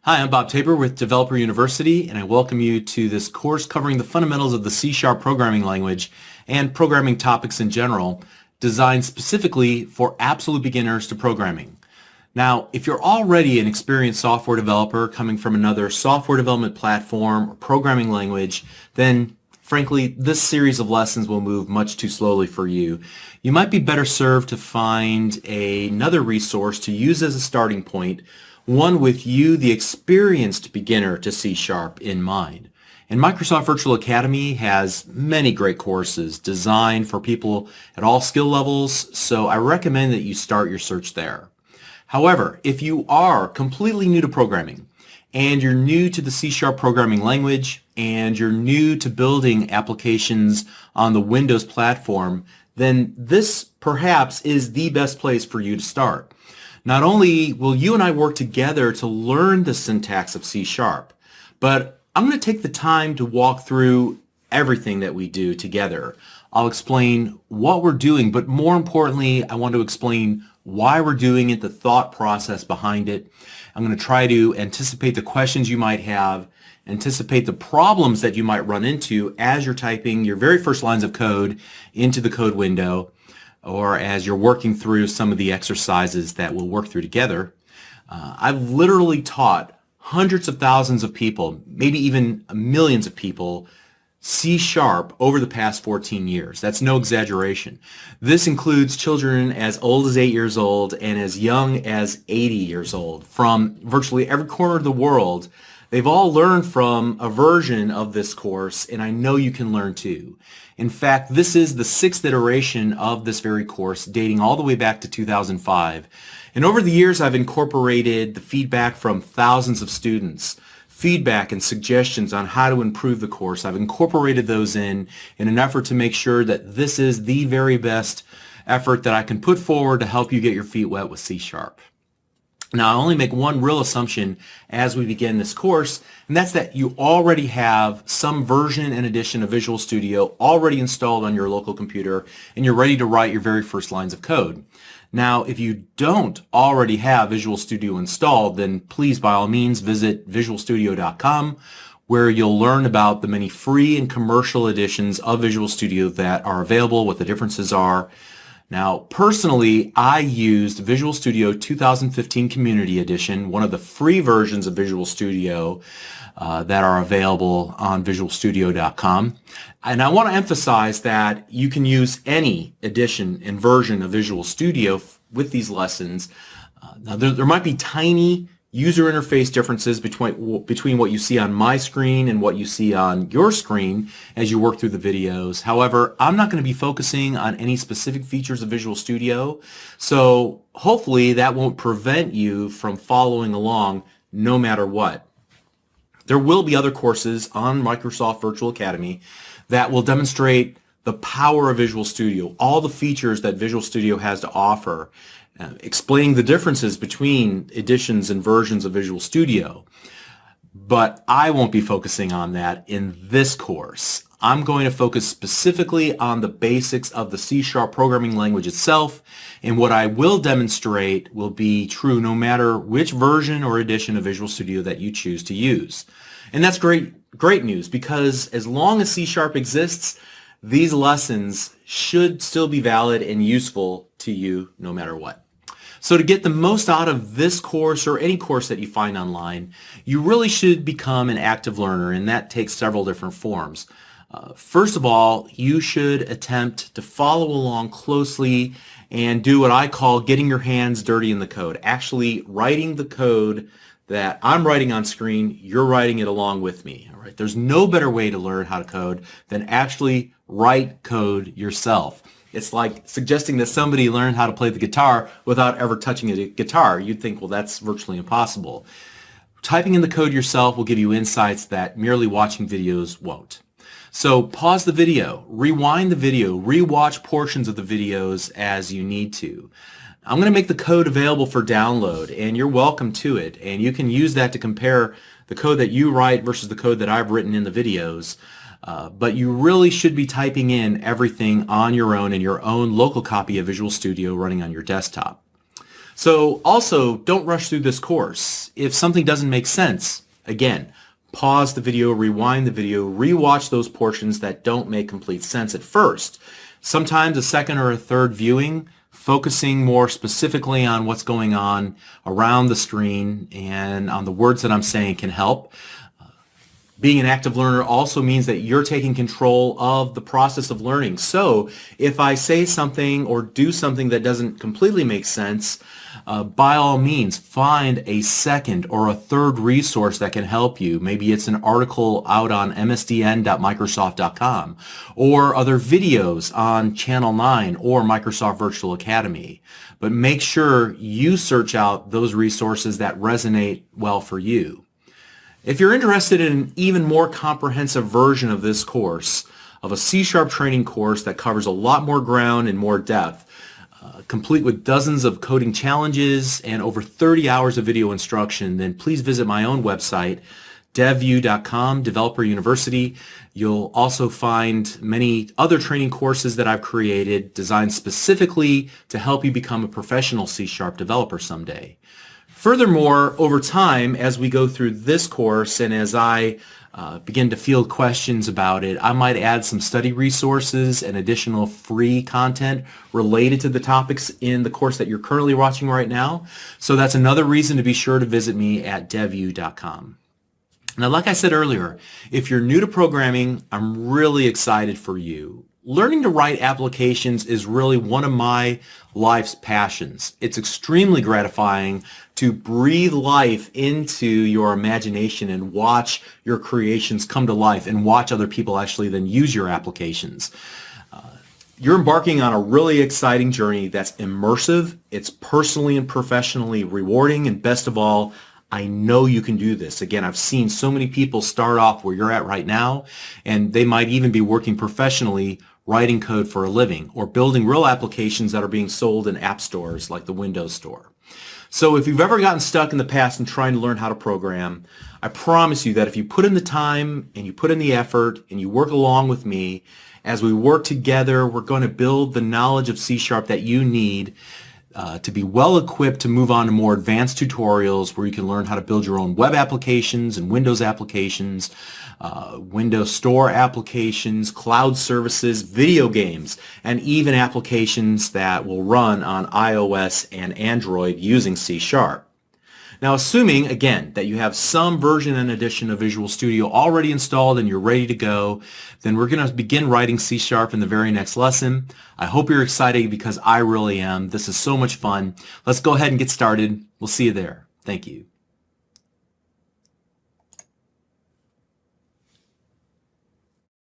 Hi, I'm Bob Tabor with Developer University, and I welcome you to this course covering the fundamentals of the C# programming language and programming topics in general, designed specifically for absolute beginners to programming. Now, if you're already an experienced software developer coming from another software development platform or programming language, then frankly, this series of lessons will move much too slowly for you. You might be better served to find another resource to use as a starting point, one with you, the experienced beginner to C# in mind. And Microsoft Virtual Academy has many great courses designed for people at all skill levels, so I recommend that you start your search there. However, if you are completely new to programming, and you're new to the C# programming language, and you're new to building applications on the Windows platform, then this perhaps is the best place for you to start. Not only will you and I work together to learn the syntax of C#, but I'm going to take the time to walk through everything that we do together. I'll explain what we're doing, but more importantly, I want to explain why we're doing it, the thought process behind it. I'm going to try to anticipate the questions you might have, anticipate the problems that you might run into as you're typing your very first lines of code into the code window, or as you're working through some of the exercises that we'll work through together. I've literally taught hundreds of thousands of people, maybe even millions of people, C# over the past 14 years. That's no exaggeration. This includes children as old as 8 years old and as young as 80 years old from virtually every corner of the world. They've all learned from a version of this course, and I know you can learn too. In fact, this is the 6th iteration of this very course, dating all the way back to 2005. And over the years, I've incorporated the feedback from thousands of students, feedback and suggestions on how to improve the course. I've incorporated those in an effort to make sure that this is the very best effort that I can put forward to help you get your feet wet with C#. Now, I only make one real assumption as we begin this course, and that's that you already have some version and edition of Visual Studio already installed on your local computer, and you're ready to write your very first lines of code. Now, if you don't already have Visual Studio installed, then please, by all means, visit visualstudio.com, where you'll learn about the many free and commercial editions of Visual Studio that are available, what the differences are. Now, personally, I used Visual Studio 2015 Community Edition, one of the free versions of Visual Studio that are available on visualstudio.com. And I want to emphasize that you can use any edition and version of Visual Studio with these lessons. Now, there might be tiny user interface differences between what you see on my screen and what you see on your screen as you work through the videos. However, I'm not going to be focusing on any specific features of Visual Studio, so hopefully that won't prevent you from following along no matter what. There will be other courses on Microsoft Virtual Academy that will demonstrate the power of Visual Studio, all the features that Visual Studio has to offer, explaining the differences between editions and versions of Visual Studio. But I won't be focusing on that in this course. I'm going to focus specifically on the basics of the C# programming language itself, and what I will demonstrate will be true no matter which version or edition of Visual Studio that you choose to use. And that's great news, because as long as C# exists, these lessons should still be valid and useful to you no matter what. So to get the most out of this course or any course that you find online, you really should become an active learner, and that takes several different forms. First of all, you should attempt to follow along closely and do what I call getting your hands dirty in the code, actually writing the code that I'm writing on screen. You're writing it along with me. All right? There's no better way to learn how to code than actually write code yourself. It's like suggesting that somebody learn how to play the guitar without ever touching a guitar. You'd think, well, that's virtually impossible. Typing in the code yourself will give you insights that merely watching videos won't. So pause the video, rewind the video, rewatch portions of the videos as you need to. I'm going to make the code available for download, and you're welcome to it. And you can use that to compare the code that you write versus the code that I've written in the videos. But you really should be typing in everything on your own in your own local copy of Visual Studio running on your desktop. So also, don't rush through this course. If something doesn't make sense, again, pause the video, rewind the video, rewatch those portions that don't make complete sense at first. Sometimes a second or a third viewing, focusing more specifically on what's going on around the screen and on the words that I'm saying can help. Being an active learner also means that you're taking control of the process of learning. So if I say something or do something that doesn't completely make sense, by all means, find a second or a third resource that can help you. Maybe it's an article out on msdn.microsoft.com or other videos on Channel 9 or Microsoft Virtual Academy. But make sure you search out those resources that resonate well for you. If you're interested in an even more comprehensive version of this course, of a C# training course that covers a lot more ground and more depth, complete with dozens of coding challenges and over 30 hours of video instruction, then please visit my own website, devview.com, Developer University. You'll also find many other training courses that I've created designed specifically to help you become a professional C# developer someday. Furthermore, over time, as we go through this course and as I begin to field questions about it, I might add some study resources and additional free content related to the topics in the course that you're currently watching right now. So that's another reason to be sure to visit me at devview.com. Now, like I said earlier, if you're new to programming, I'm really excited for you. Learning to write applications is really one of my life's passions. It's extremely gratifying to breathe life into your imagination and watch your creations come to life and watch other people actually then use your applications. You're embarking on a really exciting journey that's immersive, it's personally and professionally rewarding, and best of all, I know you can do this. Again, I've seen so many people start off where you're at right now, and they might even be working professionally writing code for a living or building real applications that are being sold in app stores like the Windows Store. So if you've ever gotten stuck in the past and trying to learn how to program, I promise you that if you put in the time and you put in the effort and you work along with me, as we work together, we're going to build the knowledge of C# that you need to be well equipped to move on to more advanced tutorials where you can learn how to build your own web applications and Windows applications, Windows Store applications, cloud services, video games, and even applications that will run on iOS and Android using C#. Now, assuming, again, that you have some version and edition of Visual Studio already installed and you're ready to go, then we're going to begin writing C# in the very next lesson. I hope you're excited because I really am. This is so much fun. Let's go ahead and get started. We'll see you there. Thank you.